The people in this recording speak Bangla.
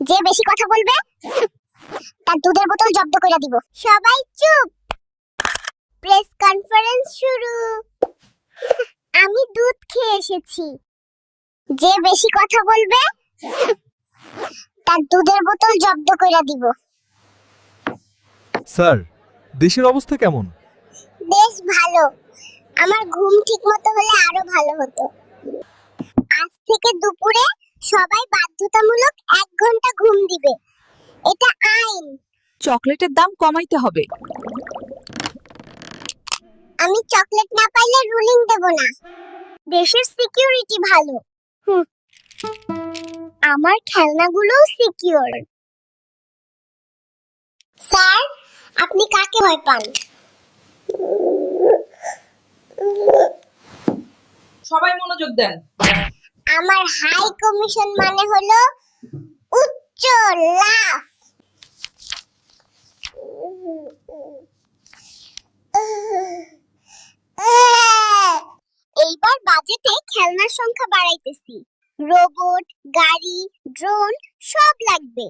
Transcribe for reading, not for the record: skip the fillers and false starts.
যে বেশি কথা বলবে তার দুধের বোতল জব্দ করে দিব। সবাই চুপ, প্রেস কনফারেন্স শুরু। আমি দুধ খেয়ে এসেছি। যে বেশি কথা বলবে তার দুধের বোতল জব্দ করে দিব। স্যার, দেশের অবস্থা কেমন? বেশ ভালো। আমার ঘুম ঠিকমতো হলে আরো ভালো হতো। আজ থেকে দুপুরে সবাই বাধ্যতামূলক 1 ঘন্টা ঘুম দিবে। এটা আইন। চকলেটের দাম কমাইতে হবে। আমি চকলেট না পাইলে রুলিং দেব না। দেশের সিকিউরিটি ভালো। আমার খেলনাগুলোও সিকিউর। স্যার, আপনি কাকে ভয় পান? সবাই মনোযোগ দেন। আমার হাই কমিশন মানে হলো উচ্চ লাফ। এইবার বাজেটে খেলনার সংখ্যা বাড়াইতেছি। রোবট, গাড়ি, ড্রোন সব লাগবে।